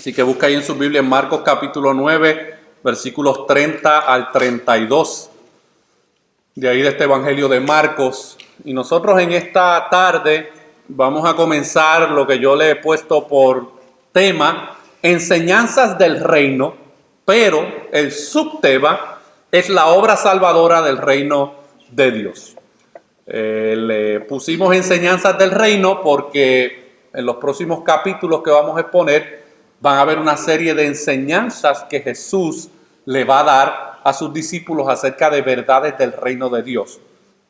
Así que busca ahí en su Biblia en Marcos capítulo 9, versículos 30 al 32. De ahí de este Evangelio de Marcos. Y nosotros en esta tarde vamos a comenzar lo que yo le he puesto por tema, enseñanzas del reino, pero el subtema es la obra salvadora del reino de Dios. Le pusimos enseñanzas del reino porque en los próximos capítulos que vamos a exponer van a haber una serie de enseñanzas que Jesús le va a dar a sus discípulos acerca de verdades del reino de Dios.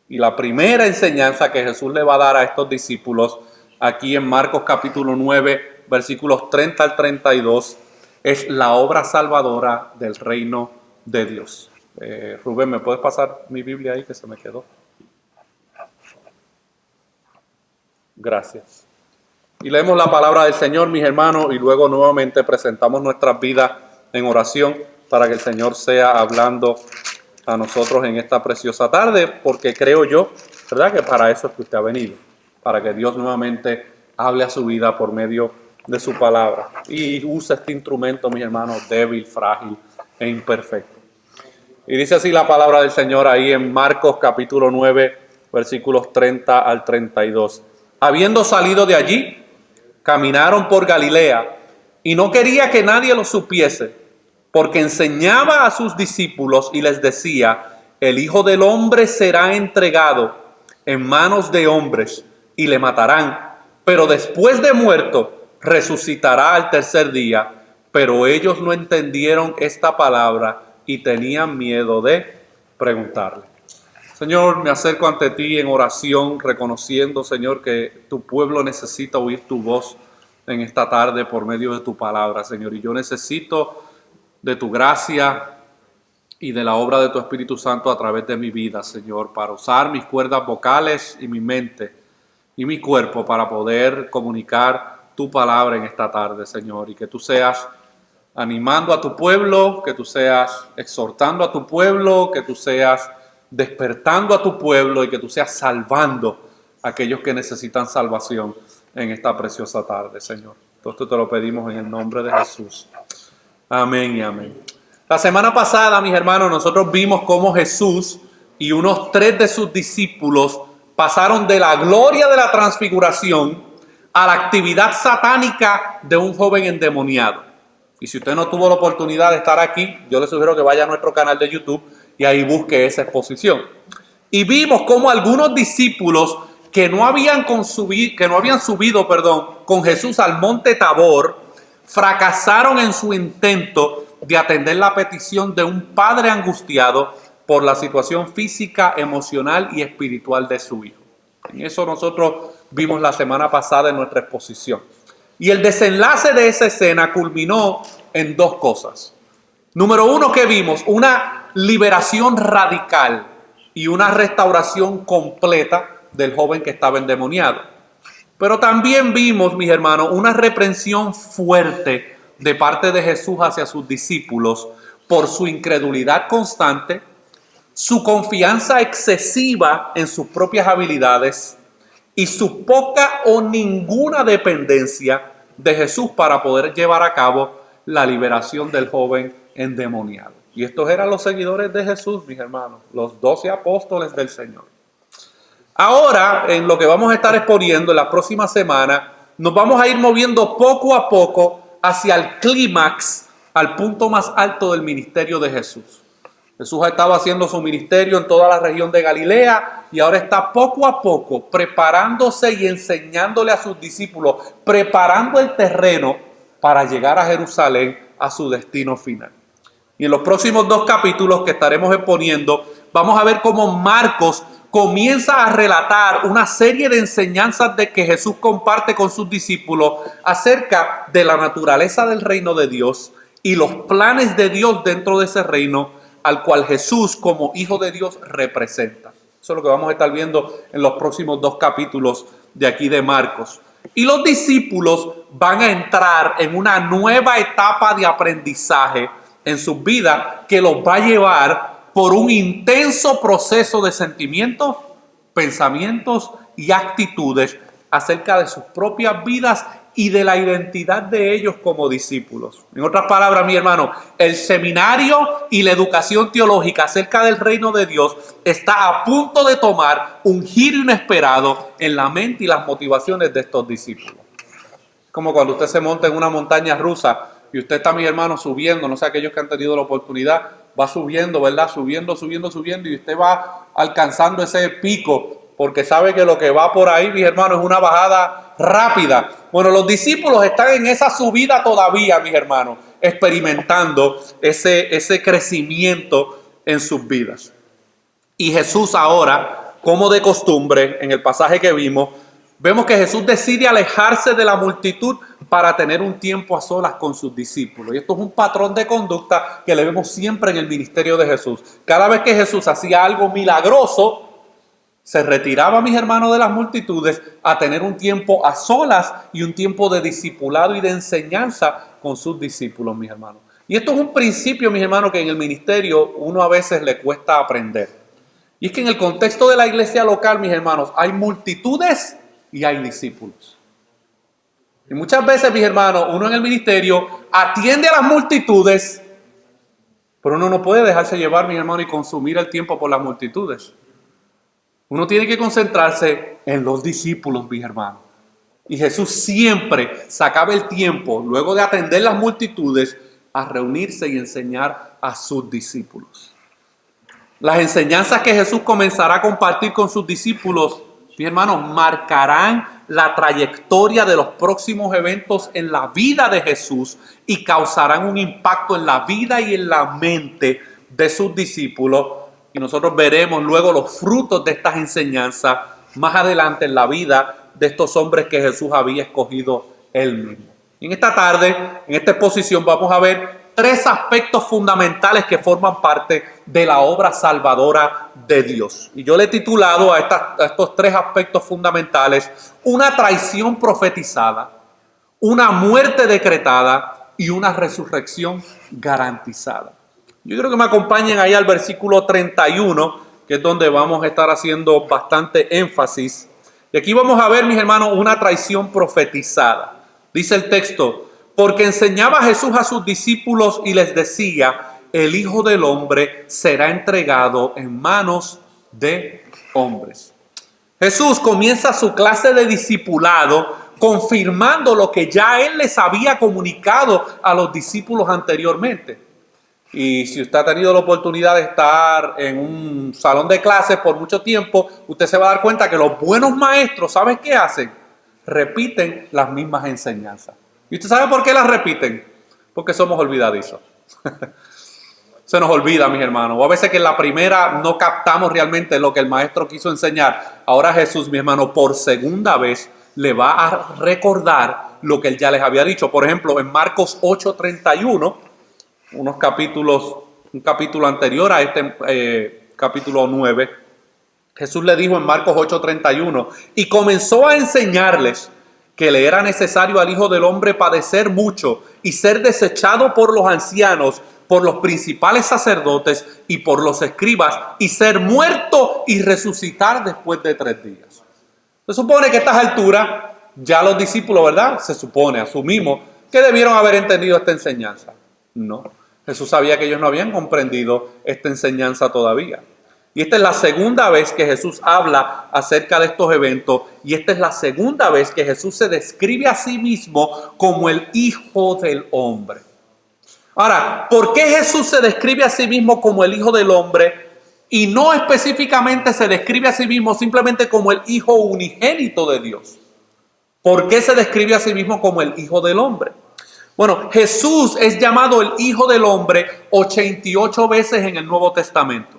Y la primera enseñanza que Jesús le va a dar a estos discípulos aquí en Marcos capítulo 9, versículos 30 al 32, es la obra salvadora del reino de Dios. Rubén, ¿me puedes pasar mi Biblia ahí que se me quedó? Gracias. Y leemos la palabra del Señor, mis hermanos, y luego nuevamente presentamos nuestras vidas en oración para que el Señor sea hablando a nosotros en esta preciosa tarde, porque creo yo, ¿verdad?, que para eso es que usted ha venido, para que Dios nuevamente hable a su vida por medio de su palabra y use este instrumento, mis hermanos, débil, frágil e imperfecto. Y dice así la palabra del Señor ahí en Marcos capítulo 9, versículos 30 al 32. Habiendo salido de allí, caminaron por Galilea, y no quería que nadie lo supiese, porque enseñaba a sus discípulos y les decía: el Hijo del Hombre será entregado en manos de hombres y le matarán, pero después de muerto resucitará al tercer día. Pero ellos no entendieron esta palabra y tenían miedo de preguntarle. Señor, me acerco ante ti en oración, reconociendo, Señor, que tu pueblo necesita oír tu voz en esta tarde por medio de tu palabra, Señor. Y yo necesito de tu gracia y de la obra de tu Espíritu Santo a través de mi vida, Señor, para usar mis cuerdas vocales y mi mente y mi cuerpo para poder comunicar tu palabra en esta tarde, Señor. Y que tú seas animando a tu pueblo, que tú seas exhortando a tu pueblo, que tú seas despertando a tu pueblo y que tú seas salvando a aquellos que necesitan salvación en esta preciosa tarde, Señor. Todo esto te lo pedimos en el nombre de Jesús. Amén y amén. La semana pasada, mis hermanos, nosotros vimos cómo Jesús y unos 3 de sus discípulos pasaron de la gloria de la transfiguración a la actividad satánica de un joven endemoniado. Y si usted no tuvo la oportunidad de estar aquí, yo le sugiero que vaya a nuestro canal de YouTube y ahí busque esa exposición. Y vimos cómo algunos discípulos que no habían subido con Jesús al monte Tabor, fracasaron en su intento de atender la petición de un padre angustiado por la situación física, emocional y espiritual de su hijo. En eso nosotros vimos la semana pasada en nuestra exposición. Y el desenlace de esa escena culminó en 2 cosas. Número 1, que vimos una liberación radical y una restauración completa del joven que estaba endemoniado. Pero también vimos, mis hermanos, una reprensión fuerte de parte de Jesús hacia sus discípulos por su incredulidad constante, su confianza excesiva en sus propias habilidades y su poca o ninguna dependencia de Jesús para poder llevar a cabo la liberación del joven endemoniado. Y estos eran los seguidores de Jesús, mis hermanos, los 12 apóstoles del Señor. Ahora, en lo que vamos a estar exponiendo en la próxima semana, nos vamos a ir moviendo poco a poco hacia el clímax, al punto más alto del ministerio de Jesús. Jesús estaba haciendo su ministerio en toda la región de Galilea y ahora está poco a poco preparándose y enseñándole a sus discípulos, preparando el terreno para llegar a Jerusalén, a su destino final. Y en los próximos 2 capítulos que estaremos exponiendo, vamos a ver cómo Marcos comienza a relatar una serie de enseñanzas de que Jesús comparte con sus discípulos acerca de la naturaleza del reino de Dios y los planes de Dios dentro de ese reino al cual Jesús como Hijo de Dios representa. Eso es lo que vamos a estar viendo en los próximos 2 capítulos de aquí de Marcos. Y los discípulos van a entrar en una nueva etapa de aprendizaje en sus vidas que los va a llevar por un intenso proceso de sentimientos, pensamientos y actitudes acerca de sus propias vidas y de la identidad de ellos como discípulos. En otras palabras, mi hermano, el seminario y la educación teológica acerca del reino de Dios está a punto de tomar un giro inesperado en la mente y las motivaciones de estos discípulos. Como cuando usted se monta en una montaña rusa y usted está, mi hermano, subiendo, no sé, aquellos que han tenido la oportunidad, va subiendo, ¿verdad? Subiendo, y usted va alcanzando ese pico porque sabe que lo que va por ahí, mis hermanos, es una bajada rápida. Bueno, los discípulos están en esa subida todavía, mis hermanos, experimentando ese crecimiento en sus vidas. Y Jesús ahora, como de costumbre, en el pasaje que vimos que Jesús decide alejarse de la multitud para tener un tiempo a solas con sus discípulos. Y esto es un patrón de conducta que le vemos siempre en el ministerio de Jesús. Cada vez que Jesús hacía algo milagroso, se retiraba, mis hermanos, de las multitudes a tener un tiempo a solas y un tiempo de discipulado y de enseñanza con sus discípulos, mis hermanos. Y esto es un principio, mis hermanos, que en el ministerio uno a veces le cuesta aprender. Y es que en el contexto de la iglesia local, mis hermanos, hay multitudes y hay discípulos. Y muchas veces, mis hermanos, uno en el ministerio atiende a las multitudes, pero uno no puede dejarse llevar, mis hermanos, y consumir el tiempo por las multitudes. Uno tiene que concentrarse en los discípulos, mis hermanos. Y Jesús siempre sacaba el tiempo, luego de atender las multitudes, a reunirse y enseñar a sus discípulos. Las enseñanzas que Jesús comenzará a compartir con sus discípulos, mis hermanos, marcarán la trayectoria de los próximos eventos en la vida de Jesús y causarán un impacto en la vida y en la mente de sus discípulos. Y nosotros veremos luego los frutos de estas enseñanzas más adelante en la vida de estos hombres que Jesús había escogido él mismo. Y en esta tarde, en esta exposición, vamos a ver 3 aspectos fundamentales que forman parte de la obra salvadora de Dios. Y yo le he titulado a estos 3 aspectos fundamentales: una traición profetizada, una muerte decretada y una resurrección garantizada. Yo quiero que me acompañen ahí al versículo 31, que es donde vamos a estar haciendo bastante énfasis. Y aquí vamos a ver, mis hermanos, una traición profetizada. Dice el texto: porque enseñaba Jesús a sus discípulos y les decía, el Hijo del Hombre será entregado en manos de hombres. Jesús comienza su clase de discipulado confirmando lo que ya él les había comunicado a los discípulos anteriormente. Y si usted ha tenido la oportunidad de estar en un salón de clases por mucho tiempo, usted se va a dar cuenta que los buenos maestros, ¿saben qué hacen? Repiten las mismas enseñanzas. ¿Y usted sabe por qué las repiten? Porque somos olvidadizos. Se nos olvida, mis hermanos. O a veces que en la primera no captamos realmente lo que el maestro quiso enseñar. Ahora Jesús, mi hermano, por segunda vez le va a recordar lo que él ya les había dicho. Por ejemplo, en Marcos 8:31, un capítulo anterior a este capítulo 9, Jesús le dijo en Marcos 8:31, y comenzó a enseñarles que le era necesario al Hijo del Hombre padecer mucho y ser desechado por los ancianos, por los principales sacerdotes y por los escribas, y ser muerto y resucitar después de 3 días. Se supone que a estas alturas ya los discípulos, ¿verdad? Asumimos que debieron haber entendido esta enseñanza. No, Jesús sabía que ellos no habían comprendido esta enseñanza todavía. Y esta es la segunda vez que Jesús habla acerca de estos eventos, y esta es la segunda vez que Jesús se describe a sí mismo como el Hijo del Hombre. Ahora, ¿por qué Jesús se describe a sí mismo como el Hijo del Hombre y no específicamente se describe a sí mismo simplemente como el Hijo unigénito de Dios? ¿Por qué se describe a sí mismo como el Hijo del Hombre? Bueno, Jesús es llamado el Hijo del Hombre 88 veces en el Nuevo Testamento.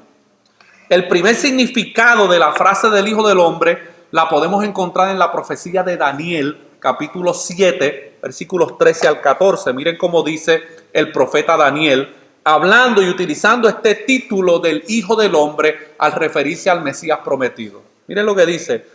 El primer significado de la frase del Hijo del Hombre la podemos encontrar en la profecía de Daniel, capítulo 7, versículos 13 al 14. Miren cómo dice el profeta Daniel, hablando y utilizando este título del Hijo del Hombre al referirse al Mesías prometido. Miren lo que dice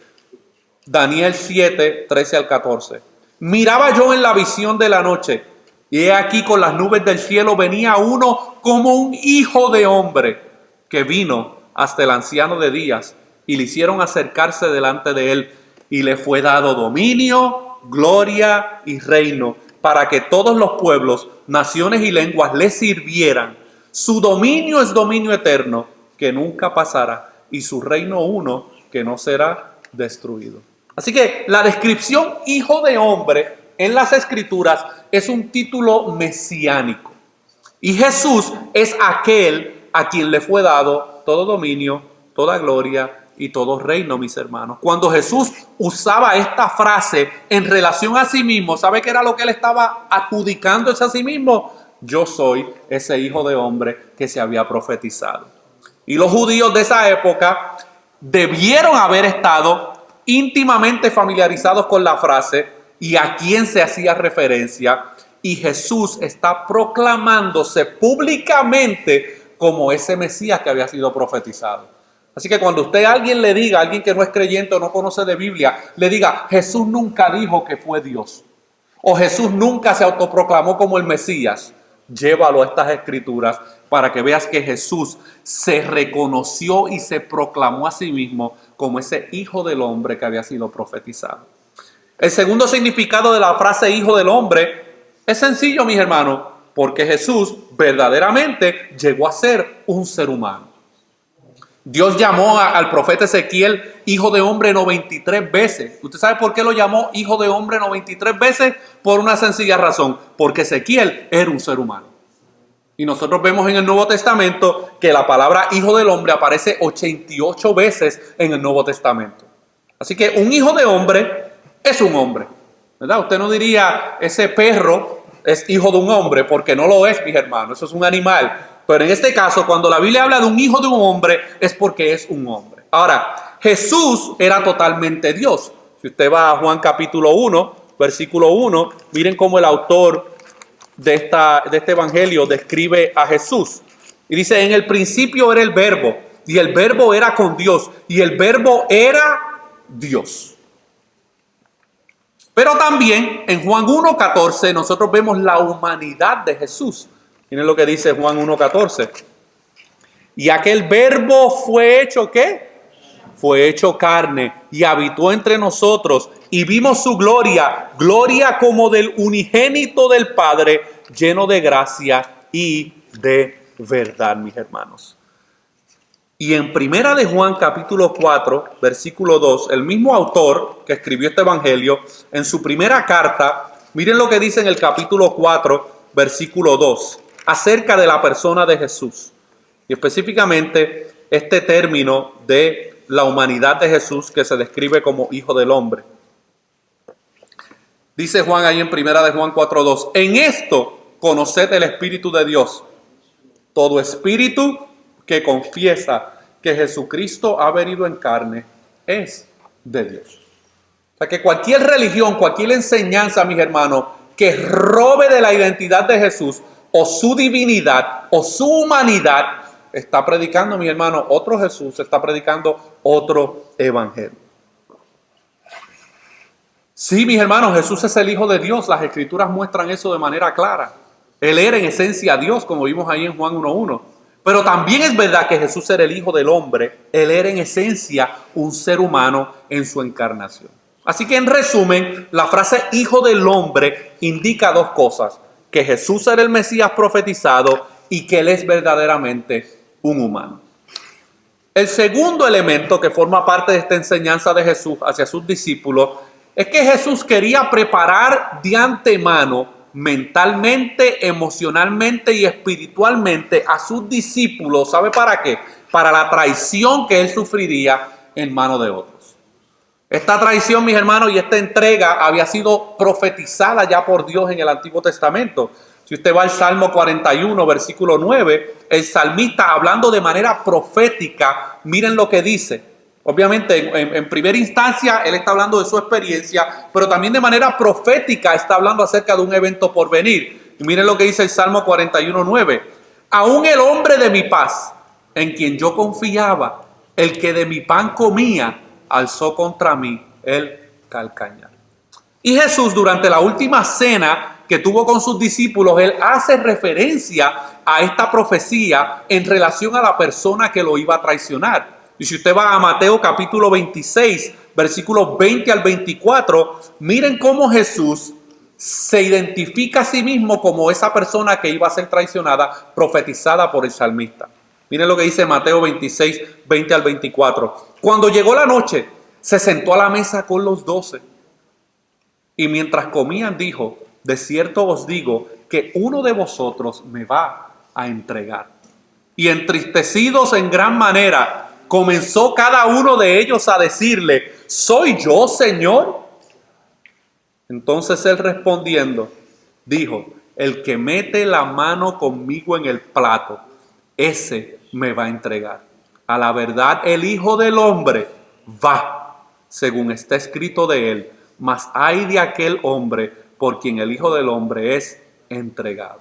Daniel 7, 13 al 14. Miraba yo en la visión de la noche, y he aquí con las nubes del cielo venía uno como un hijo de hombre, que vino hasta el anciano de días, y le hicieron acercarse delante de él, y le fue dado dominio, gloria y reino, para que todos los pueblos, naciones y lenguas le sirvieran. Su dominio es dominio eterno, que nunca pasará, y su reino uno, que no será destruido. Así que la descripción hijo de hombre en las Escrituras es un título mesiánico. Y Jesús es aquel a quien le fue dado todo dominio, toda gloria y todo reino, mis hermanos. Cuando Jesús usaba esta frase en relación a sí mismo, ¿sabe qué era lo que él estaba adjudicándose a sí mismo? Yo soy ese hijo de hombre que se había profetizado. Y los judíos de esa época debieron haber estado íntimamente familiarizados con la frase y a quién se hacía referencia. Y Jesús está proclamándose públicamente como ese Mesías que había sido profetizado. Así que cuando usted a alguien le diga, a alguien que no es creyente o no conoce de Biblia, le diga, Jesús nunca dijo que fue Dios. O Jesús nunca se autoproclamó como el Mesías. Llévalo a estas Escrituras para que veas que Jesús se reconoció y se proclamó a sí mismo como ese hijo del hombre que había sido profetizado. El segundo significado de la frase hijo del hombre es sencillo, mis hermanos, porque Jesús verdaderamente llegó a ser un ser humano. Dios llamó al profeta Ezequiel hijo de hombre 93 veces. ¿Usted sabe por qué lo llamó hijo de hombre 93 veces? Por una sencilla razón, porque Ezequiel era un ser humano. Y nosotros vemos en el Nuevo Testamento que la palabra hijo del hombre aparece 88 veces en el Nuevo Testamento. Así que un hijo de hombre es un hombre, ¿verdad? Usted no diría ese perro es hijo de un hombre, porque no lo es, mis hermanos, eso es un animal. Pero en este caso, cuando la Biblia habla de un hijo de un hombre, es porque es un hombre. Ahora, Jesús era totalmente Dios. Si usted va a Juan capítulo 1, versículo 1, miren cómo el autor de este evangelio describe a Jesús. Y dice, en el principio era el verbo, y el verbo era con Dios, y el verbo era Dios. Pero también en Juan 1:14 nosotros vemos la humanidad de Jesús. Miren lo que dice Juan 1:14. Y aquel verbo fue hecho, ¿qué? Fue hecho carne y habitó entre nosotros y vimos su gloria, gloria como del unigénito del Padre, lleno de gracia y de verdad, mis hermanos. Y en primera de Juan capítulo 4, versículo 2, el mismo autor que escribió este evangelio, en su primera carta, miren lo que dice en el capítulo 4, versículo 2, acerca de la persona de Jesús. Y específicamente este término de la humanidad de Jesús que se describe como hijo del hombre. Dice Juan ahí en primera de Juan 4:2, en esto conoced el Espíritu de Dios. Todo espíritu que confiesa que Jesucristo ha venido en carne es de Dios. O sea que cualquier religión, cualquier enseñanza, mis hermanos, que robe de la identidad de Jesús o su divinidad o su humanidad, está predicando, mis hermanos, otro Jesús, está predicando otro evangelio. Sí, mis hermanos, Jesús es el Hijo de Dios. Las Escrituras muestran eso de manera clara. Él era en esencia Dios, como vimos ahí en Juan 1:1. Pero también es verdad que Jesús era el Hijo del hombre. Él era en esencia un ser humano en su encarnación. Así que en resumen, la frase Hijo del hombre indica dos cosas. Que Jesús era el Mesías profetizado y que Él es verdaderamente un humano. El segundo elemento que forma parte de esta enseñanza de Jesús hacia sus discípulos es que Jesús quería preparar de antemano, mentalmente, emocionalmente y espiritualmente a sus discípulos. ¿Sabe para qué? Para la traición que Él sufriría en manos de otros. Esta traición, mis hermanos, y esta entrega había sido profetizada ya por Dios en el Antiguo Testamento. Si usted va al Salmo 41, versículo 9, el salmista, hablando de manera profética, miren lo que dice. Obviamente, en primera instancia, él está hablando de su experiencia, pero también de manera profética está hablando acerca de un evento por venir. Y miren lo que dice el Salmo 41, 9. Aún el hombre de mi paz, en quien yo confiaba, el que de mi pan comía, alzó contra mí el calcañar. Y Jesús, durante la última cena que tuvo con sus discípulos, él hace referencia a esta profecía en relación a la persona que lo iba a traicionar. Y si usted va a Mateo capítulo 26, versículos 20 al 24, miren cómo Jesús se identifica a sí mismo como esa persona que iba a ser traicionada, profetizada por el salmista. Miren lo que dice Mateo 26, 20 al 24. Cuando llegó la noche, se sentó a la mesa con los 12. Y mientras comían dijo, de cierto os digo que uno de vosotros me va a entregar. Y entristecidos en gran manera, comenzó cada uno de ellos a decirle, ¿soy yo, Señor? Entonces él respondiendo, dijo, el que mete la mano conmigo en el plato, ese me va a entregar. A la verdad, el Hijo del Hombre va, según está escrito de él, mas ay de aquel hombre por quien el Hijo del Hombre es entregado.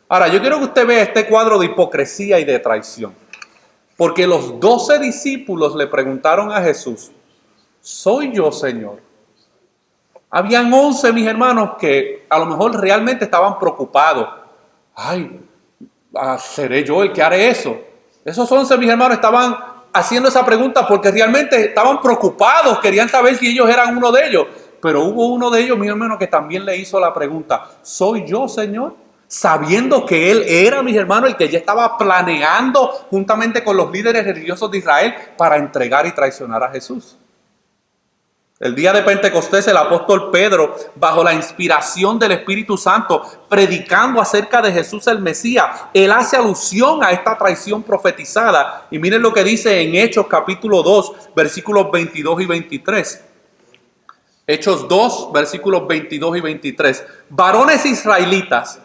Ahora, yo quiero que usted vea este cuadro de hipocresía y de traición. Porque los 12 discípulos le preguntaron a Jesús, ¿soy yo, Señor? Habían 11, mis hermanos, que a lo mejor realmente estaban preocupados. Ay, ¿seré yo el que haré eso? Esos 11, mis hermanos, estaban haciendo esa pregunta porque realmente estaban preocupados, querían saber si ellos eran uno de ellos. Pero hubo uno de ellos, mis hermanos, que también le hizo la pregunta, ¿soy yo, Señor? Sabiendo que él era, mis hermanos, el que ya estaba planeando juntamente con los líderes religiosos de Israel para entregar y traicionar a Jesús. El día de Pentecostés, el apóstol Pedro, bajo la inspiración del Espíritu Santo, predicando acerca de Jesús el Mesías, él hace alusión a esta traición profetizada. Y miren lo que dice en Hechos capítulo 2, versículos 22 y 23. Hechos 2, versículos 22 y 23. Varones israelitas,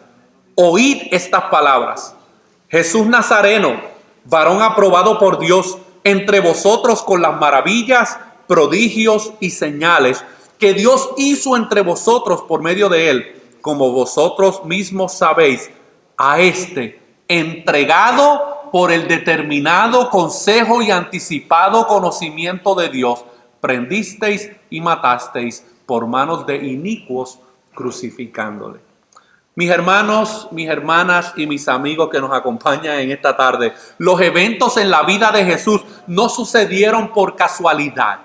oíd estas palabras. Jesús Nazareno, varón aprobado por Dios, entre vosotros con las maravillas, prodigios y señales que Dios hizo entre vosotros por medio de él, como vosotros mismos sabéis, a este entregado por el determinado consejo y anticipado conocimiento de Dios, prendisteis y matasteis por manos de inicuos, crucificándole. Mis hermanos, mis hermanas y mis amigos que nos acompañan en esta tarde, los eventos en la vida de Jesús no sucedieron por casualidad.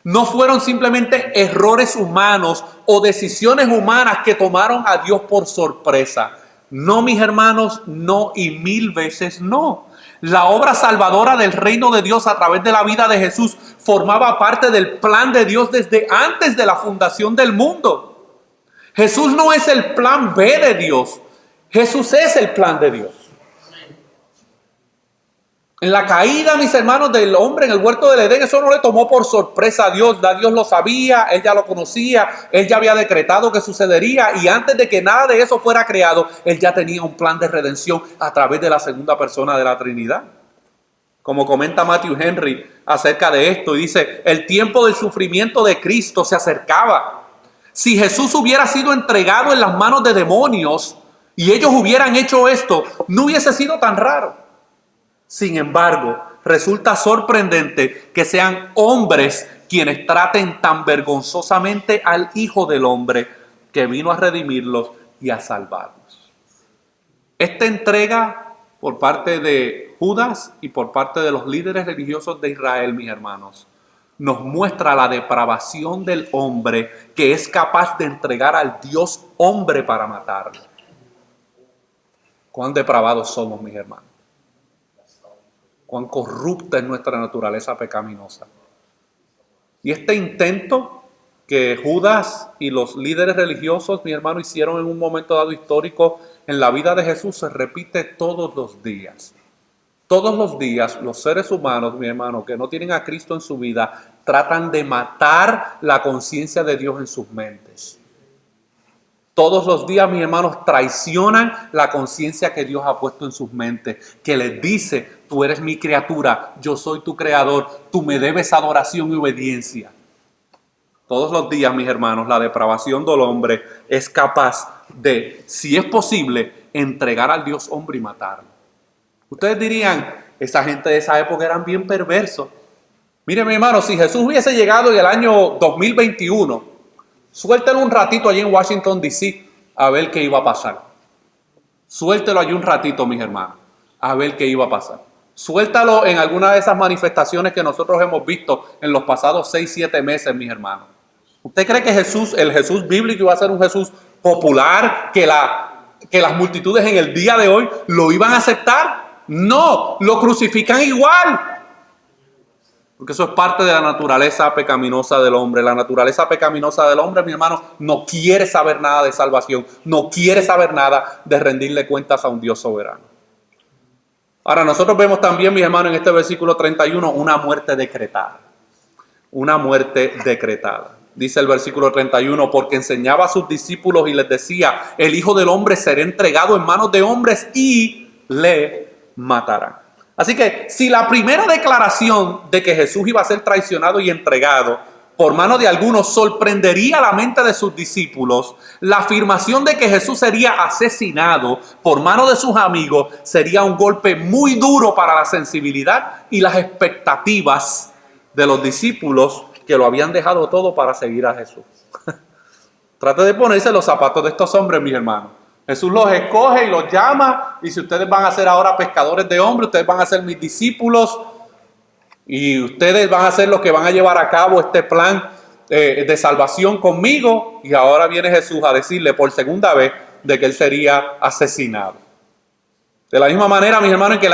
No fueron simplemente errores humanos o decisiones humanas que tomaron a Dios por sorpresa. No, mis hermanos, no y mil veces no. La obra salvadora del reino de Dios a través de la vida de Jesús formaba parte del plan de Dios desde antes de la fundación del mundo. Jesús no es el plan B de Dios. Jesús es el plan de Dios. En la caída, mis hermanos, del hombre en el huerto del Edén, eso no le tomó por sorpresa a Dios. Dios lo sabía, Él ya lo conocía, Él ya había decretado que sucedería. Y antes de que nada de eso fuera creado, Él ya tenía un plan de redención a través de la segunda persona de la Trinidad. Como comenta Matthew Henry acerca de esto, y dice, el tiempo del sufrimiento de Cristo se acercaba. Si Jesús hubiera sido entregado en las manos de demonios y ellos hubieran hecho esto, no hubiese sido tan raro. Sin embargo, resulta sorprendente que sean hombres quienes traten tan vergonzosamente al Hijo del Hombre que vino a redimirlos y a salvarlos. Esta entrega por parte de Judas y por parte de los líderes religiosos de Israel, mis hermanos, nos muestra la depravación del hombre que es capaz de entregar al Dios hombre para matarlo. Cuán depravados somos, mis hermanos. Cuán corrupta es nuestra naturaleza pecaminosa. Y este intento que Judas y los líderes religiosos, mi hermano, hicieron en un momento dado histórico en la vida de Jesús se repite todos los días. Todos los días los seres humanos, mi hermano, que no tienen a Cristo en su vida, tratan de matar la conciencia de Dios en sus mentes. Todos los días, mis hermanos, traicionan la conciencia que Dios ha puesto en sus mentes, que les dice, tú eres mi criatura, yo soy tu creador, tú me debes adoración y obediencia. Todos los días, mis hermanos, la depravación del hombre es capaz de, si es posible, entregar al Dios hombre y matarlo. Ustedes dirían, esa gente de esa época eran bien perversos. Miren, mi hermano, si Jesús hubiese llegado en el año 2021, suéltelo un ratito allí en Washington, D.C. a ver qué iba a pasar. Suéltelo allí un ratito, mis hermanos, a ver qué iba a pasar. Suéltalo en alguna de esas manifestaciones que nosotros hemos visto en los pasados 6, 7 meses, mis hermanos. ¿Usted cree que Jesús, el Jesús bíblico, iba a ser un Jesús popular, que las multitudes en el día de hoy lo iban a aceptar? No, lo crucifican igual. Porque eso es parte de la naturaleza pecaminosa del hombre. La naturaleza pecaminosa del hombre, mi hermano, no quiere saber nada de salvación, no quiere saber nada de rendirle cuentas a un Dios soberano. Ahora, nosotros vemos también, mis hermanos, en este versículo 31, una muerte decretada. Una muerte decretada. Dice el versículo 31, porque enseñaba a sus discípulos y les decía, el Hijo del Hombre será entregado en manos de hombres y le matarán. Así que si la primera declaración de que Jesús iba a ser traicionado y entregado por mano de algunos sorprendería la mente de sus discípulos, la afirmación de que Jesús sería asesinado por mano de sus amigos sería un golpe muy duro para la sensibilidad y las expectativas de los discípulos que lo habían dejado todo para seguir a Jesús. Trate de ponerse los zapatos de estos hombres, mis hermanos. Jesús los escoge y los llama y dice, ustedes van a ser ahora pescadores de hombres, ustedes van a ser mis discípulos y ustedes van a ser los que van a llevar a cabo este plan de salvación conmigo. Y ahora viene Jesús a decirle por segunda vez de que él sería asesinado. De la misma manera, mis hermanos, de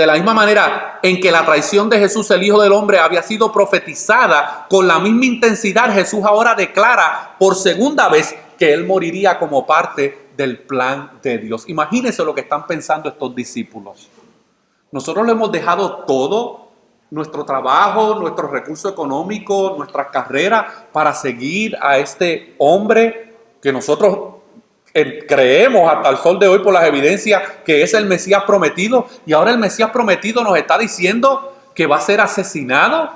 la misma manera en que la traición de Jesús, el Hijo del Hombre, había sido profetizada con la misma intensidad, Jesús ahora declara por segunda vez que él moriría como parte del plan de Dios. Imagínense lo que están pensando estos discípulos. Nosotros le hemos dejado todo, nuestro trabajo, nuestro recurso económico, nuestras carreras, para seguir a este hombre que nosotros creemos hasta el sol de hoy por las evidencias que es el Mesías prometido, y ahora el Mesías prometido nos está diciendo que va a ser asesinado.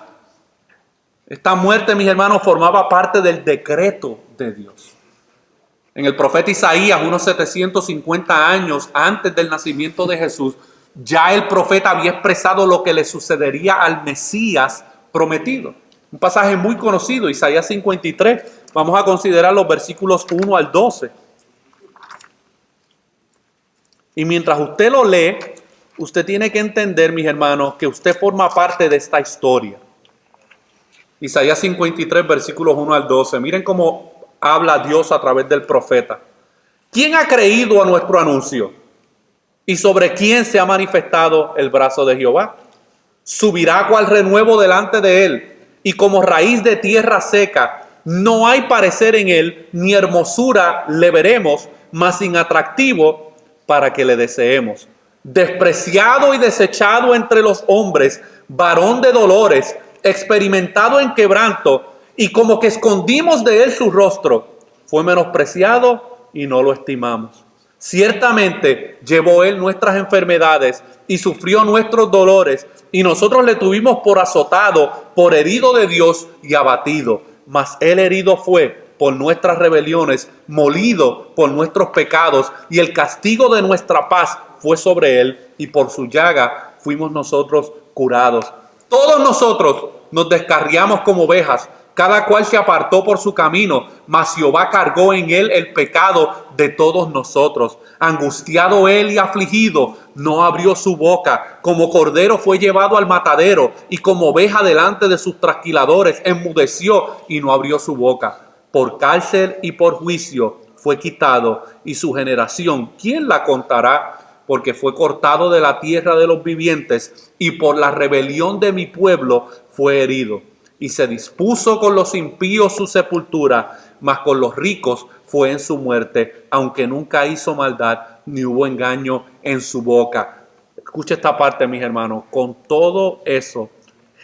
Esta muerte, mis hermanos, formaba parte del decreto de Dios. En el profeta Isaías, unos 750 años antes del nacimiento de Jesús, ya el profeta había expresado lo que le sucedería al Mesías prometido. Un pasaje muy conocido, Isaías 53. Vamos a considerar los versículos 1 al 12. Y mientras usted lo lee, usted tiene que entender, mis hermanos, que usted forma parte de esta historia. Isaías 53, versículos 1 al 12. Miren cómo habla Dios a través del profeta. ¿Quién ha creído a nuestro anuncio? ¿Y sobre quién se ha manifestado el brazo de Jehová? Subirá cual renuevo delante de él, y como raíz de tierra seca. No hay parecer en él, ni hermosura le veremos, mas sin atractivo para que le deseemos. Despreciado y desechado entre los hombres, varón de dolores, experimentado en quebranto, y como que escondimos de él su rostro, fue menospreciado y no lo estimamos. Ciertamente llevó él nuestras enfermedades y sufrió nuestros dolores, y nosotros le tuvimos por azotado, por herido de Dios y abatido. Mas él herido fue por nuestras rebeliones, molido por nuestros pecados, y el castigo de nuestra paz fue sobre él, y por su llaga fuimos nosotros curados. Todos nosotros nos descarriamos como ovejas, cada cual se apartó por su camino, mas Jehová cargó en él el pecado de todos nosotros. Angustiado él y afligido, no abrió su boca. Como cordero fue llevado al matadero, y como oveja delante de sus trasquiladores, enmudeció y no abrió su boca. Por cárcel y por juicio fue quitado, y su generación, ¿quién la contará? Porque fue cortado de la tierra de los vivientes, y por la rebelión de mi pueblo fue herido. Y se dispuso con los impíos su sepultura, mas con los ricos fue en su muerte, aunque nunca hizo maldad, ni hubo engaño en su boca. Escucha esta parte, mis hermanos. Con todo eso,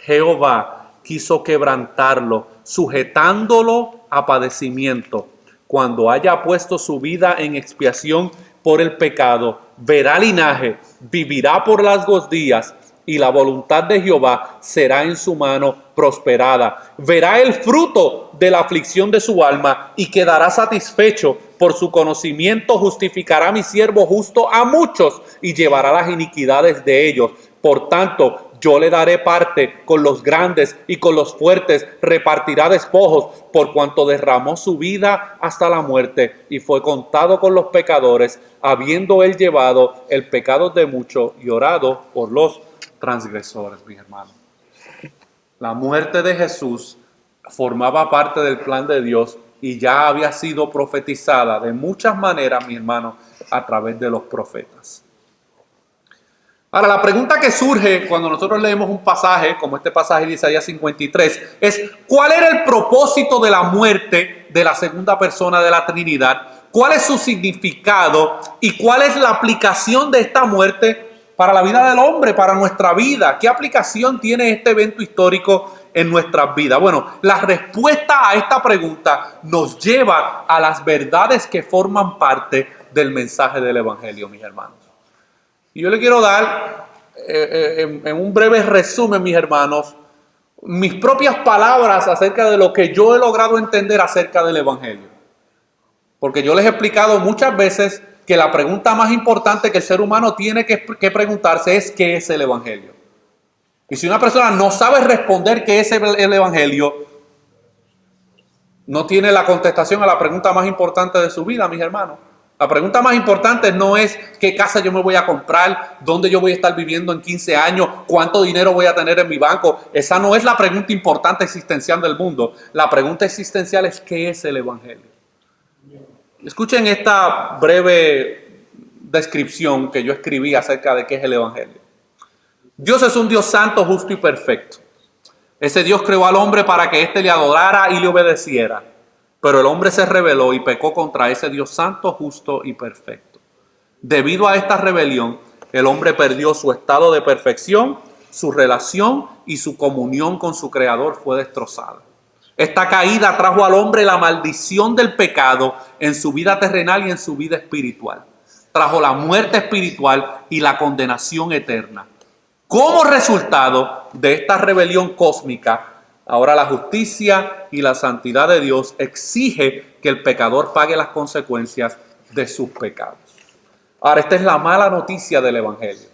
Jehová quiso quebrantarlo, sujetándolo a padecimiento. Cuando haya puesto su vida en expiación por el pecado, verá linaje, vivirá por largos días, y la voluntad de Jehová será en su mano prosperada. Verá el fruto de la aflicción de su alma y quedará satisfecho. Por su conocimiento justificará mi siervo justo a muchos y llevará las iniquidades de ellos. Por tanto, yo le daré parte con los grandes y con los fuertes repartirá despojos, por cuanto derramó su vida hasta la muerte y fue contado con los pecadores, habiendo él llevado el pecado de muchos y orado por los transgresores, mis hermanos. La muerte de Jesús formaba parte del plan de Dios y ya había sido profetizada de muchas maneras, mi hermano, a través de los profetas. Ahora, la pregunta que surge cuando nosotros leemos un pasaje, como este pasaje de Isaías 53, es ¿cuál era el propósito de la muerte de la segunda persona de la Trinidad? ¿Cuál es su significado? ¿Y cuál es la aplicación de esta muerte para la vida del hombre, para nuestra vida? ¿Qué aplicación tiene este evento histórico en nuestras vidas? Bueno, la respuesta a esta pregunta nos lleva a las verdades que forman parte del mensaje del Evangelio, mis hermanos. Y yo le quiero dar, en un breve resumen, mis hermanos, mis propias palabras acerca de lo que yo he logrado entender acerca del Evangelio. Porque yo les he explicado muchas veces que la pregunta más importante que el ser humano tiene que preguntarse es ¿qué es el Evangelio? Y si una persona no sabe responder qué es el Evangelio, no tiene la contestación a la pregunta más importante de su vida, mis hermanos. La pregunta más importante no es qué casa yo me voy a comprar, dónde yo voy a estar viviendo en 15 años, cuánto dinero voy a tener en mi banco. Esa no es la pregunta importante existencial del mundo. La pregunta existencial es ¿qué es el Evangelio? Escuchen esta breve descripción que yo escribí acerca de qué es el Evangelio. Dios es un Dios santo, justo y perfecto. Ese Dios creó al hombre para que éste le adorara y le obedeciera. Pero el hombre se rebeló y pecó contra ese Dios santo, justo y perfecto. Debido a esta rebelión, el hombre perdió su estado de perfección, su relación y su comunión con su Creador fue destrozada. Esta caída trajo al hombre la maldición del pecado en su vida terrenal y en su vida espiritual. Trajo la muerte espiritual y la condenación eterna. Como resultado de esta rebelión cósmica, ahora la justicia y la santidad de Dios exige que el pecador pague las consecuencias de sus pecados. Ahora, esta es la mala noticia del Evangelio.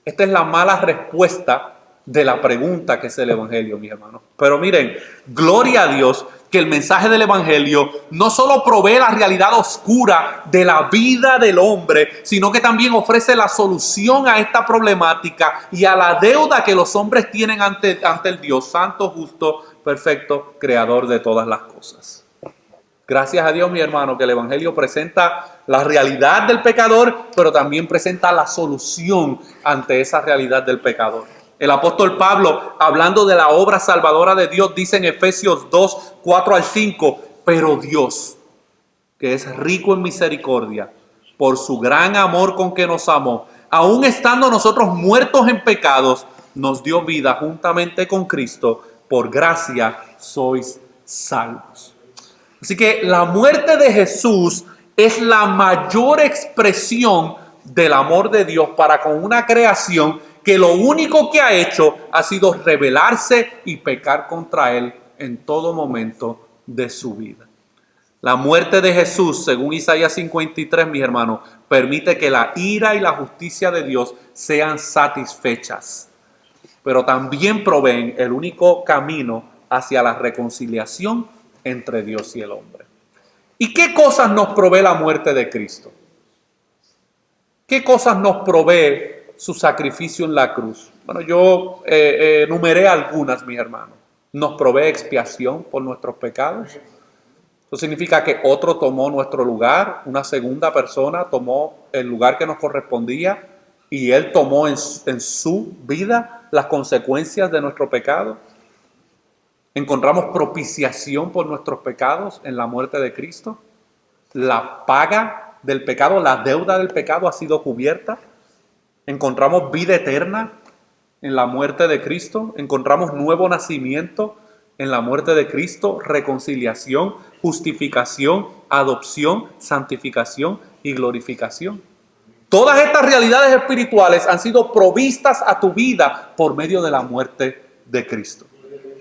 Esta es la mala respuesta de la pregunta que es el Evangelio, mis hermanos. Pero miren, gloria a Dios que el mensaje del Evangelio no solo provee la realidad oscura de la vida del hombre, sino que también ofrece la solución a esta problemática y a la deuda que los hombres tienen ante el Dios santo, justo, perfecto, creador de todas las cosas. Gracias a Dios, mi hermano, que el Evangelio presenta la realidad del pecador, pero también presenta la solución ante esa realidad del pecador. El apóstol Pablo, hablando de la obra salvadora de Dios, dice en Efesios 2, 4 al 5, pero Dios, que es rico en misericordia, por su gran amor con que nos amó, aun estando nosotros muertos en pecados, nos dio vida juntamente con Cristo, por gracia sois salvos. Así que la muerte de Jesús es la mayor expresión del amor de Dios para con una creación que lo único que ha hecho ha sido rebelarse y pecar contra Él en todo momento de su vida. La muerte de Jesús, según Isaías 53, mis hermanos, permite que la ira y la justicia de Dios sean satisfechas, pero también proveen el único camino hacia la reconciliación entre Dios y el hombre. ¿Y qué cosas nos provee la muerte de Cristo? ¿Qué cosas nos provee su sacrificio en la cruz? Bueno, yo enumeré algunas, mis hermanos. Nos provee expiación por nuestros pecados. Eso significa que otro tomó nuestro lugar, una segunda persona tomó el lugar que nos correspondía y Él tomó en su vida las consecuencias de nuestro pecado. Encontramos propiciación por nuestros pecados en la muerte de Cristo. La paga del pecado, la deuda del pecado ha sido cubierta. Encontramos vida eterna en la muerte de Cristo. Encontramos nuevo nacimiento en la muerte de Cristo, reconciliación, justificación, adopción, santificación y glorificación. Todas estas realidades espirituales han sido provistas a tu vida por medio de la muerte de Cristo.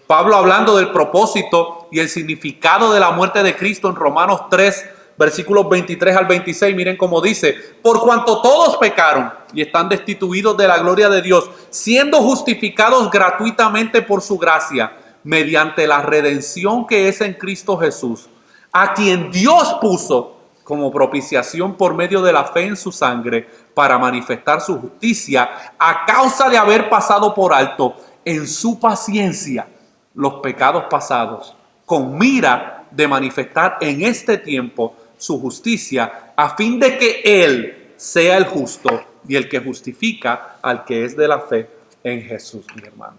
Pablo, hablando del propósito y el significado de la muerte de Cristo en Romanos 3, versículos 23 al 26, miren cómo dice: por cuanto todos pecaron y están destituidos de la gloria de Dios, siendo justificados gratuitamente por su gracia, mediante la redención que es en Cristo Jesús, a quien Dios puso como propiciación por medio de la fe en su sangre, para manifestar su justicia, a causa de haber pasado por alto en su paciencia los pecados pasados, con mira de manifestar en este tiempo su justicia, a fin de que Él sea el justo y el que justifica al que es de la fe en Jesús, mi hermano.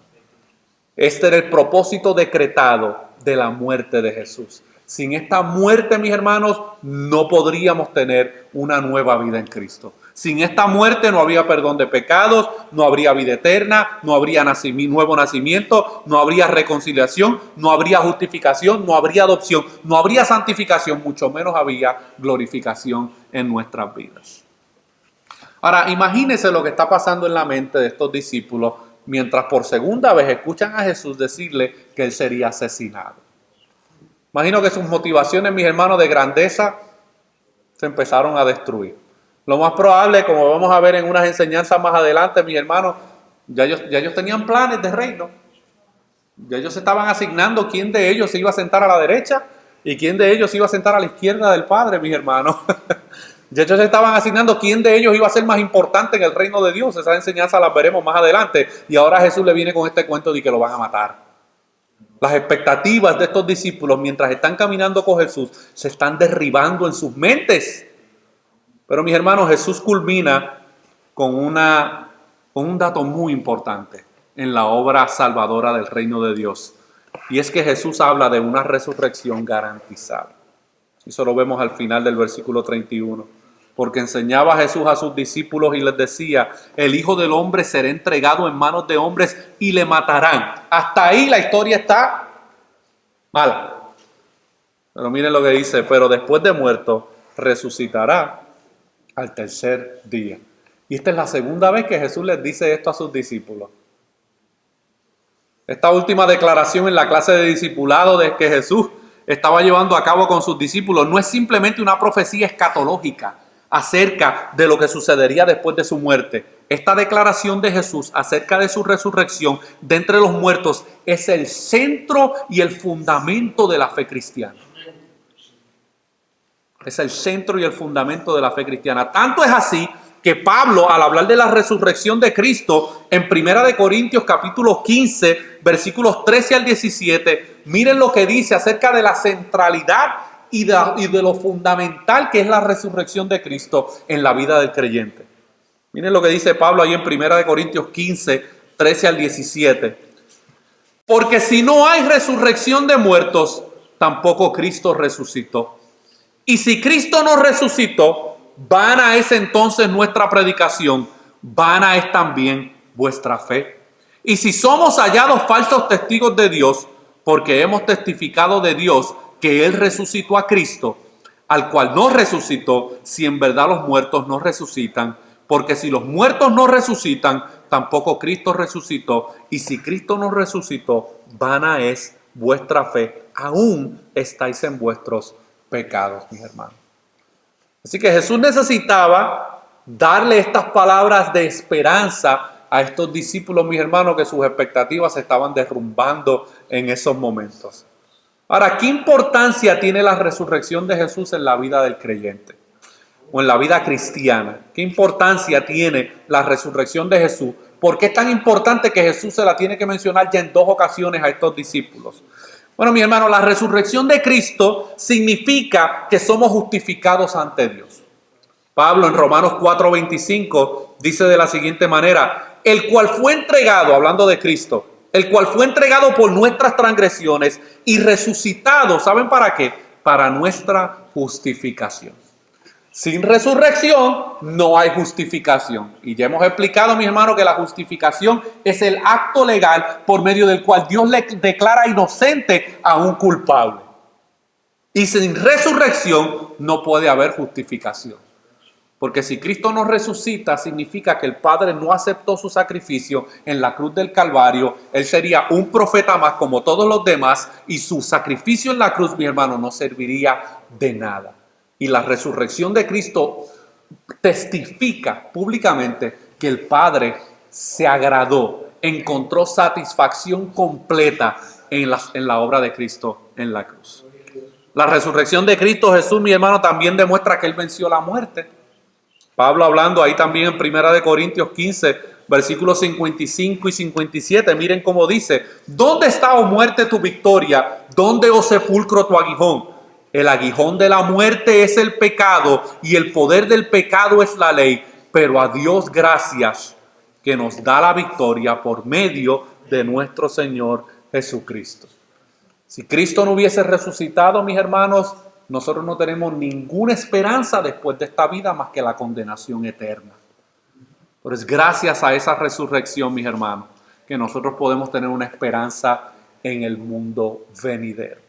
Este era el propósito decretado de la muerte de Jesús. Sin esta muerte, mis hermanos, no podríamos tener una nueva vida en Cristo. Sin esta muerte no habría perdón de pecados, no habría vida eterna, no habría nuevo nacimiento, no habría reconciliación, no habría justificación, no habría adopción, no habría santificación, mucho menos habría glorificación en nuestras vidas. Ahora, imagínense lo que está pasando en la mente de estos discípulos mientras por segunda vez escuchan a Jesús decirle que Él sería asesinado. Imagino que sus motivaciones, mis hermanos, de grandeza se empezaron a destruir. Lo más probable, como vamos a ver en unas enseñanzas más adelante, mis hermanos, ya ellos tenían planes de reino. Ya ellos estaban asignando quién de ellos se iba a sentar a la derecha y quién de ellos se iba a sentar a la izquierda del Padre, mis hermanos. Ya ellos estaban asignando quién de ellos iba a ser más importante en el reino de Dios. Esas enseñanzas las veremos más adelante. Y ahora Jesús le viene con este cuento de que lo van a matar. Las expectativas de estos discípulos mientras están caminando con Jesús se están derribando en sus mentes. Pero mis hermanos, Jesús culmina con un dato muy importante en la obra salvadora del reino de Dios. Y es que Jesús habla de una resurrección garantizada. Eso lo vemos al final del versículo 31. Porque enseñaba Jesús a sus discípulos y les decía: el Hijo del Hombre será entregado en manos de hombres y le matarán. Hasta ahí la historia está mala. Pero miren lo que dice: pero después de muerto resucitará al tercer día. Y esta es la segunda vez que Jesús les dice esto a sus discípulos. Esta última declaración en la clase de discipulado de que Jesús estaba llevando a cabo con sus discípulos no es simplemente una profecía escatológica acerca de lo que sucedería después de su muerte. Esta declaración de Jesús acerca de su resurrección de entre los muertos es el centro y el fundamento de la fe cristiana. Es el centro y el fundamento de la fe cristiana. Tanto es así que Pablo, al hablar de la resurrección de Cristo, en 1 Corintios capítulo 15, versículos 13 al 17, miren lo que dice acerca de la centralidad y de lo fundamental que es la resurrección de Cristo en la vida del creyente. Miren lo que dice Pablo ahí en 1 Corintios 15, 13 al 17. Porque si no hay resurrección de muertos, tampoco Cristo resucitó. Y si Cristo no resucitó, vana es entonces nuestra predicación, vana es también vuestra fe. Y si somos hallados falsos testigos de Dios, porque hemos testificado de Dios que Él resucitó a Cristo, al cual no resucitó, si en verdad los muertos no resucitan, porque si los muertos no resucitan, tampoco Cristo resucitó. Y si Cristo no resucitó, vana es vuestra fe, aún estáis en vuestros pecados, mis hermanos. Así que Jesús necesitaba darle estas palabras de esperanza a estos discípulos, mis hermanos, que sus expectativas se estaban derrumbando en esos momentos. Ahora, ¿qué importancia tiene la resurrección de Jesús en la vida del creyente? O en la vida cristiana. ¿Qué importancia tiene la resurrección de Jesús? ¿Por qué es tan importante que Jesús se la tiene que mencionar ya en 2 ocasiones a estos discípulos? Bueno, mi hermano, la resurrección de Cristo significa que somos justificados ante Dios. Pablo en Romanos 4:25 dice de la siguiente manera: el cual fue entregado, hablando de Cristo, el cual fue entregado por nuestras transgresiones y resucitado, ¿saben para qué? Para nuestra justificación. Sin resurrección no hay justificación. Y ya hemos explicado, mis hermanos, que la justificación es el acto legal por medio del cual Dios le declara inocente a un culpable. Y sin resurrección no puede haber justificación. Porque si Cristo no resucita, significa que el Padre no aceptó su sacrificio en la cruz del Calvario. Él sería un profeta más como todos los demás y su sacrificio en la cruz, mi hermano, no serviría de nada. Y la resurrección de Cristo testifica públicamente que el Padre se agradó, encontró satisfacción completa en la obra de Cristo en la cruz. La resurrección de Cristo Jesús, mi hermano, también demuestra que Él venció la muerte. Pablo hablando ahí también en 1 Corintios 15, versículos 55 y 57, miren cómo dice: ¿dónde está, oh muerte, tu victoria? ¿Dónde, oh sepulcro, tu aguijón? El aguijón de la muerte es el pecado y el poder del pecado es la ley, pero a Dios gracias que nos da la victoria por medio de nuestro Señor Jesucristo. Si Cristo no hubiese resucitado, mis hermanos, nosotros no tenemos ninguna esperanza después de esta vida más que la condenación eterna. Pero es gracias a esa resurrección, mis hermanos, que nosotros podemos tener una esperanza en el mundo venidero.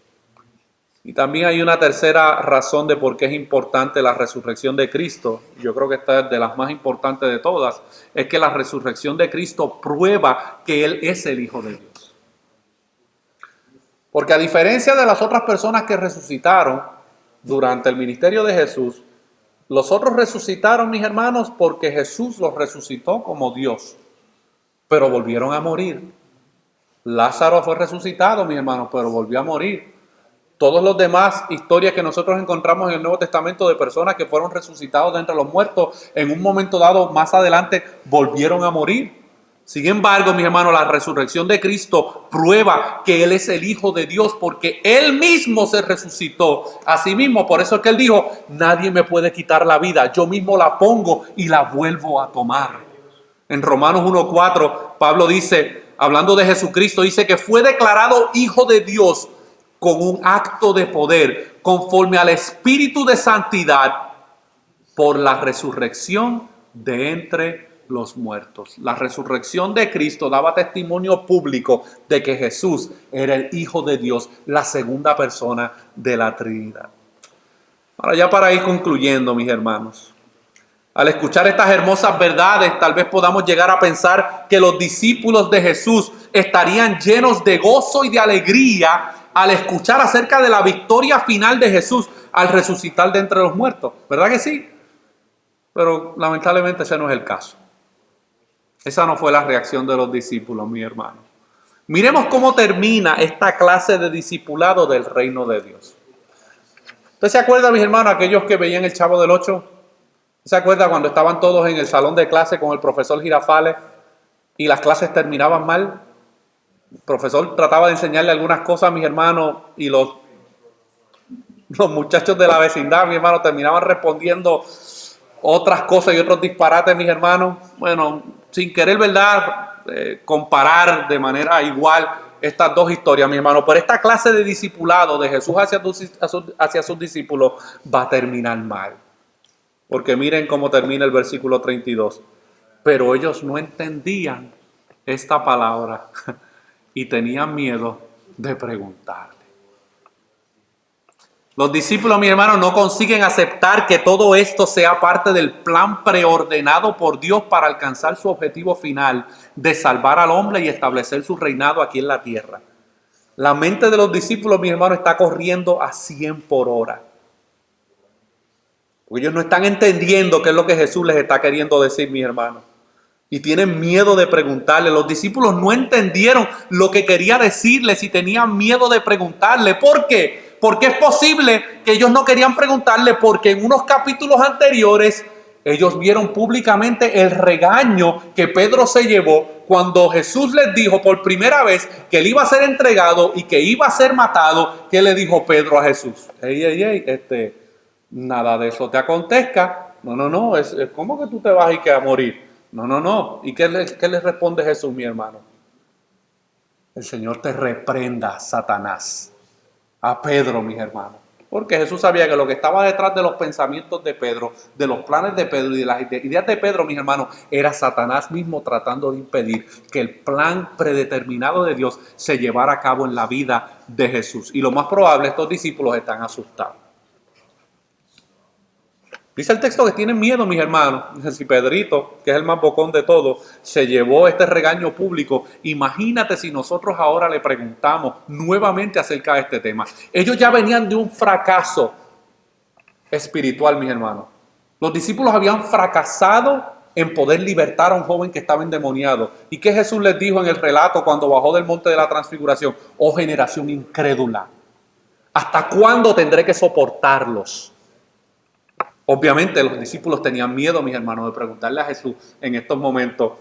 Y también hay una tercera razón de por qué es importante la resurrección de Cristo. Yo creo que esta es de las más importantes de todas. Es que la resurrección de Cristo prueba que Él es el Hijo de Dios. Porque a diferencia de las otras personas que resucitaron durante el ministerio de Jesús, los otros resucitaron, mis hermanos, porque Jesús los resucitó como Dios. Pero volvieron a morir. Lázaro fue resucitado, mis hermanos, pero volvió a morir. Todos los demás historias que nosotros encontramos en el Nuevo Testamento de personas que fueron resucitados de entre los muertos, en un momento dado más adelante volvieron a morir. Sin embargo, mis hermanos, la resurrección de Cristo prueba que Él es el Hijo de Dios porque Él mismo se resucitó a sí mismo. Por eso es que Él dijo: nadie me puede quitar la vida, yo mismo la pongo y la vuelvo a tomar. En Romanos 1:4, Pablo dice, hablando de Jesucristo, dice que fue declarado Hijo de Dios con un acto de poder, conforme al Espíritu de Santidad, por la resurrección de entre los muertos. La resurrección de Cristo daba testimonio público de que Jesús era el Hijo de Dios, la segunda persona de la Trinidad. Ahora, ya para ir concluyendo, mis hermanos, al escuchar estas hermosas verdades, tal vez podamos llegar a pensar que los discípulos de Jesús estarían llenos de gozo y de alegría al escuchar acerca de la victoria final de Jesús al resucitar de entre los muertos. ¿Verdad que sí? Pero lamentablemente ese no es el caso. Esa no fue la reacción de los discípulos, mi hermano. Miremos cómo termina esta clase de discipulado del reino de Dios. ¿Usted se acuerda, mis hermanos, aquellos que veían El Chavo del Ocho? ¿Se acuerda cuando estaban todos en el salón de clase con el profesor Girafales y las clases terminaban mal? El profesor trataba de enseñarle algunas cosas a mis hermanos y los muchachos de la vecindad, mis hermanos, terminaban respondiendo otras cosas y otros disparates, mis hermanos. Bueno, sin querer, ¿verdad?, comparar de manera igual estas dos historias, mis hermanos. Pero esta clase de discipulado de Jesús hacia sus discípulos va a terminar mal. Porque miren cómo termina el versículo 32. Pero ellos no entendían esta palabra y tenían miedo de preguntarle. Los discípulos, mis hermanos, no consiguen aceptar que todo esto sea parte del plan preordenado por Dios para alcanzar su objetivo final de salvar al hombre y establecer su reinado aquí en la tierra. La mente de los discípulos, mis hermanos, está corriendo a 100 por hora. Porque ellos no están entendiendo qué es lo que Jesús les está queriendo decir, mis hermanos. Y tienen miedo de preguntarle. Los discípulos no entendieron lo que quería decirles y tenían miedo de preguntarle. ¿Por qué? Porque es posible que ellos no querían preguntarle porque en unos capítulos anteriores ellos vieron públicamente el regaño que Pedro se llevó cuando Jesús les dijo por primera vez que él iba a ser entregado y que iba a ser matado. ¿Qué le dijo Pedro a Jesús? Nada de eso te acontezca. No, es como que tú te vas y que a morir. No. ¿Y qué le responde Jesús, mi hermano? El Señor te reprenda, Satanás. A Pedro, mis hermanos. Porque Jesús sabía que lo que estaba detrás de los pensamientos de Pedro, de los planes de Pedro y de las ideas de Pedro, mis hermanos, era Satanás mismo tratando de impedir que el plan predeterminado de Dios se llevara a cabo en la vida de Jesús. Y lo más probable, estos discípulos están asustados. Dice el texto que tienen miedo, mis hermanos. Dice, si Pedrito, que es el más bocón de todos, se llevó este regaño público, imagínate si nosotros ahora le preguntamos nuevamente acerca de este tema. Ellos ya venían de un fracaso espiritual, mis hermanos. Los discípulos habían fracasado en poder libertar a un joven que estaba endemoniado. ¿Y qué Jesús les dijo en el relato cuando bajó del monte de la transfiguración? Oh generación incrédula, ¿hasta cuándo tendré que soportarlos? Obviamente los discípulos tenían miedo, mis hermanos, de preguntarle a Jesús en estos momentos.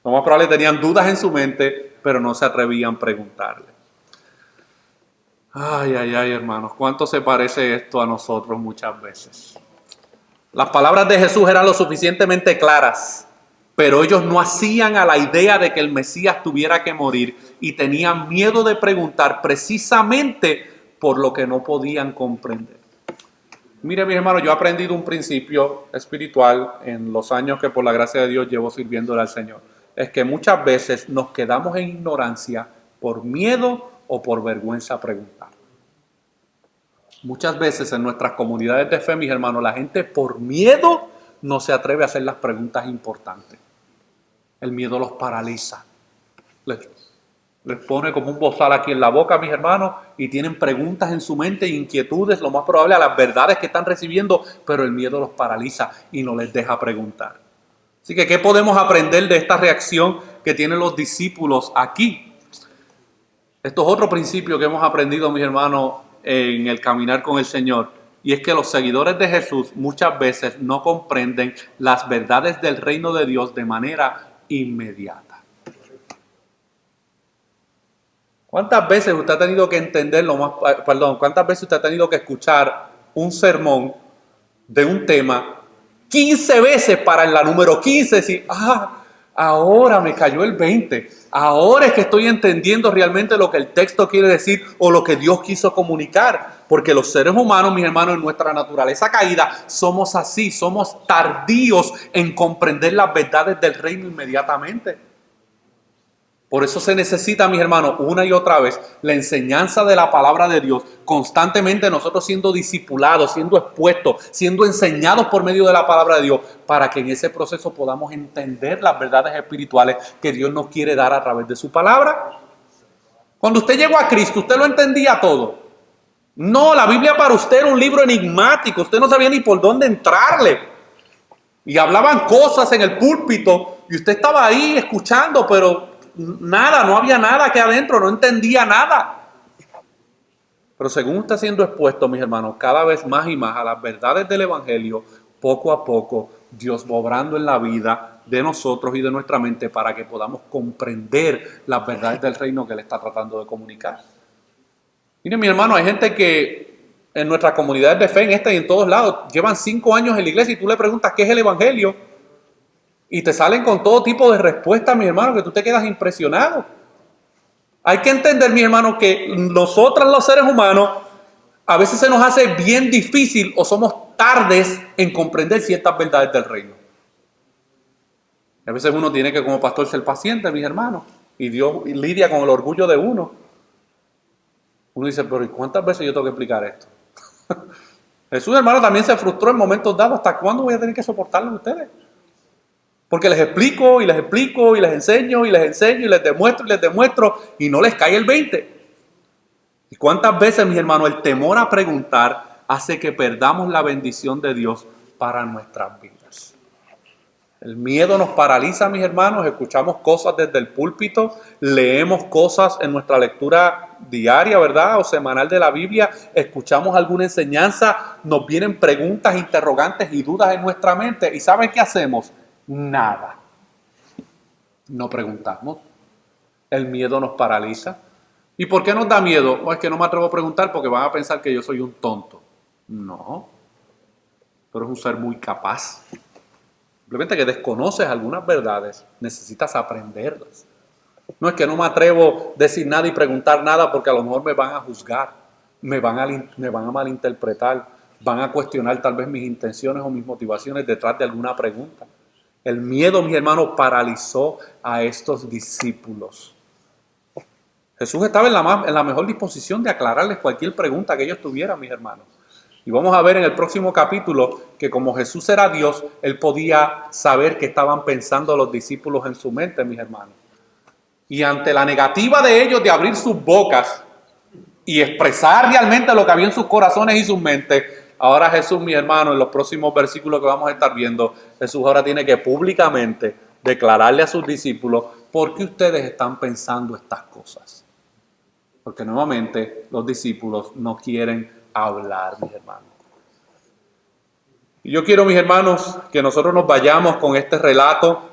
Lo más probable tenían dudas en su mente, pero no se atrevían a preguntarle. Ay, ay, ay, hermanos, ¿cuánto se parece esto a nosotros muchas veces? Las palabras de Jesús eran lo suficientemente claras, pero ellos no hacían a la idea de que el Mesías tuviera que morir y tenían miedo de preguntar precisamente por lo que no podían comprender. Mire, mis hermanos, yo he aprendido un principio espiritual en los años que por la gracia de Dios llevo sirviéndole al Señor. Es que muchas veces nos quedamos en ignorancia por miedo o por vergüenza a preguntar. Muchas veces en nuestras comunidades de fe, mis hermanos, la gente por miedo no se atreve a hacer las preguntas importantes. El miedo los paraliza. Les pone como un bozal aquí en la boca, mis hermanos, y tienen preguntas en su mente e inquietudes, lo más probable a las verdades que están recibiendo, pero el miedo los paraliza y no les deja preguntar. Así que, ¿qué podemos aprender de esta reacción que tienen los discípulos aquí? Esto es otro principio que hemos aprendido, mis hermanos, en el caminar con el Señor, y es que los seguidores de Jesús muchas veces no comprenden las verdades del reino de Dios de manera inmediata. ¿Cuántas veces usted ha tenido que cuántas veces usted ha tenido que escuchar un sermón de un tema 15 veces para en la número 15 decir, ahora me cayó el 20, ahora es que estoy entendiendo realmente lo que el texto quiere decir o lo que Dios quiso comunicar? Porque los seres humanos, mis hermanos, en nuestra naturaleza caída, somos así, somos tardíos en comprender las verdades del reino inmediatamente. Por eso se necesita, mis hermanos, una y otra vez, la enseñanza de la palabra de Dios, constantemente nosotros siendo discipulados, siendo expuestos, siendo enseñados por medio de la palabra de Dios, para que en ese proceso podamos entender las verdades espirituales que Dios nos quiere dar a través de su palabra. Cuando usted llegó a Cristo, usted lo entendía todo. No, la Biblia para usted era un libro enigmático, usted no sabía ni por dónde entrarle. Y hablaban cosas en el púlpito y usted estaba ahí escuchando, pero nada, no había nada que adentro, no entendía nada. Pero según está siendo expuesto, mis hermanos, cada vez más y más a las verdades del Evangelio, poco a poco, Dios va obrando en la vida de nosotros y de nuestra mente para que podamos comprender las verdades del reino que Él está tratando de comunicar. Miren, mi hermano, hay gente que en nuestras comunidades de fe, en esta y en todos lados, llevan 5 años en la iglesia y tú le preguntas qué es el Evangelio. Y te salen con todo tipo de respuestas, mi hermano, que tú te quedas impresionado. Hay que entender, mi hermano, que nosotros los seres humanos a veces se nos hace bien difícil o somos tardes en comprender ciertas verdades del reino. Y a veces uno tiene que como pastor ser paciente, mis hermanos, y Dios lidia con el orgullo de uno. Uno dice, pero ¿y cuántas veces yo tengo que explicar esto? Jesús, hermano, también se frustró en momentos dados. ¿Hasta cuándo voy a tener que soportarlo a ustedes? Porque les explico y les explico y les enseño y les enseño y les demuestro y no les cae el 20. ¿Y cuántas veces, mis hermanos, el temor a preguntar hace que perdamos la bendición de Dios para nuestras vidas? El miedo nos paraliza, mis hermanos, escuchamos cosas desde el púlpito, leemos cosas en nuestra lectura diaria, ¿verdad? O semanal de la Biblia, escuchamos alguna enseñanza, nos vienen preguntas, interrogantes y dudas en nuestra mente. ¿Y saben qué hacemos? Nada. No preguntamos. El miedo nos paraliza. ¿Y por qué nos da miedo? Es que no me atrevo a preguntar porque van a pensar que yo soy un tonto. No. Pero es un ser muy capaz. Simplemente que desconoces algunas verdades. Necesitas aprenderlas. No es que no me atrevo a decir nada y preguntar nada porque a lo mejor me van a juzgar. Me van a malinterpretar. Van a cuestionar tal vez mis intenciones o mis motivaciones detrás de alguna pregunta. El miedo, mis hermanos, paralizó a estos discípulos. Jesús estaba en la mejor disposición de aclararles cualquier pregunta que ellos tuvieran, mis hermanos. Y vamos a ver en el próximo capítulo que como Jesús era Dios, Él podía saber qué estaban pensando los discípulos en su mente, mis hermanos. Y ante la negativa de ellos de abrir sus bocas y expresar realmente lo que había en sus corazones y sus mentes, ahora Jesús, mi hermano, en los próximos versículos que vamos a estar viendo, Jesús ahora tiene que públicamente declararle a sus discípulos por qué ustedes están pensando estas cosas. Porque nuevamente los discípulos no quieren hablar, mis hermanos. Y yo quiero, mis hermanos, que nosotros nos vayamos con este relato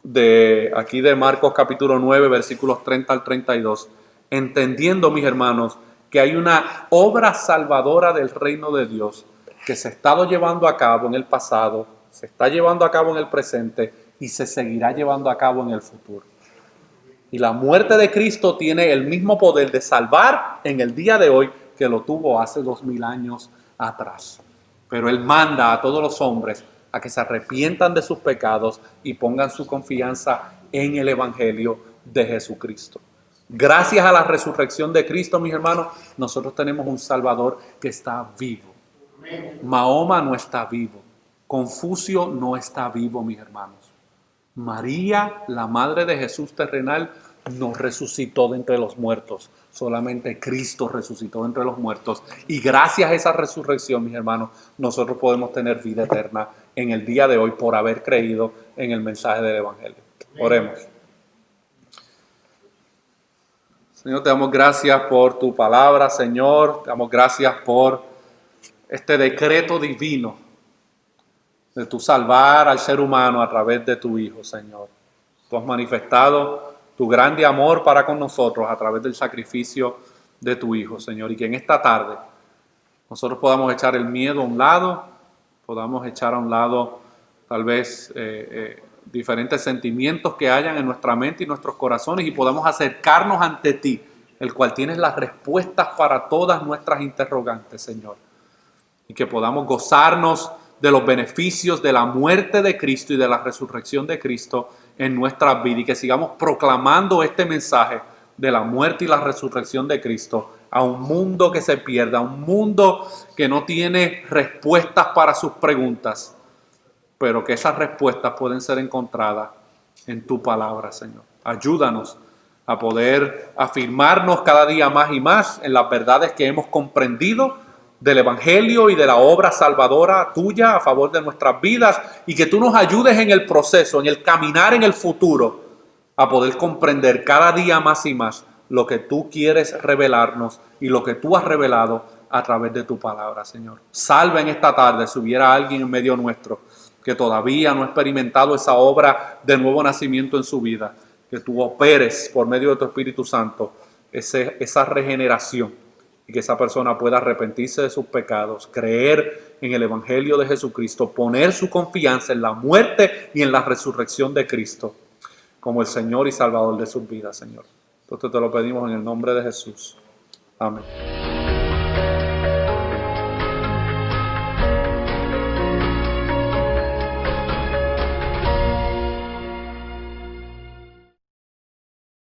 de aquí de Marcos capítulo 9, versículos 30 al 32, entendiendo, mis hermanos, que hay una obra salvadora del reino de Dios que se ha estado llevando a cabo en el pasado, se está llevando a cabo en el presente y se seguirá llevando a cabo en el futuro. Y la muerte de Cristo tiene el mismo poder de salvar en el día de hoy que lo tuvo hace 2000 años atrás. Pero Él manda a todos los hombres a que se arrepientan de sus pecados y pongan su confianza en el Evangelio de Jesucristo. Gracias a la resurrección de Cristo, mis hermanos, nosotros tenemos un Salvador que está vivo. Mahoma no está vivo. Confucio no está vivo, mis hermanos. María, la madre de Jesús terrenal, no resucitó de entre los muertos. Solamente Cristo resucitó de entre los muertos. Y gracias a esa resurrección, mis hermanos, nosotros podemos tener vida eterna en el día de hoy por haber creído en el mensaje del Evangelio. Oremos. Señor, te damos gracias por tu palabra, Señor. Te damos gracias por este decreto divino de tu salvar al ser humano a través de tu Hijo, Señor. Tú has manifestado tu grande amor para con nosotros a través del sacrificio de tu Hijo, Señor. Y que en esta tarde nosotros podamos echar el miedo a un lado, podamos echar a un lado tal vez diferentes sentimientos que hayan en nuestra mente y nuestros corazones y podamos acercarnos ante ti, el cual tienes las respuestas para todas nuestras interrogantes, Señor. Y que podamos gozarnos de los beneficios de la muerte de Cristo y de la resurrección de Cristo en nuestras vidas y que sigamos proclamando este mensaje de la muerte y la resurrección de Cristo a un mundo que se pierda, a un mundo que no tiene respuestas para sus preguntas, pero que esas respuestas pueden ser encontradas en tu palabra, Señor. Ayúdanos a poder afirmarnos cada día más y más en las verdades que hemos comprendido del Evangelio y de la obra salvadora tuya a favor de nuestras vidas y que tú nos ayudes en el proceso, en el caminar en el futuro, a poder comprender cada día más y más lo que tú quieres revelarnos y lo que tú has revelado a través de tu palabra, Señor. Salva en esta tarde si hubiera alguien en medio nuestro que todavía no ha experimentado esa obra de nuevo nacimiento en su vida, que tú operes por medio de tu Espíritu Santo esa regeneración. Y que esa persona pueda arrepentirse de sus pecados, creer en el Evangelio de Jesucristo, poner su confianza en la muerte y en la resurrección de Cristo como el Señor y Salvador de sus vidas, Señor. Entonces te lo pedimos en el nombre de Jesús. Amén.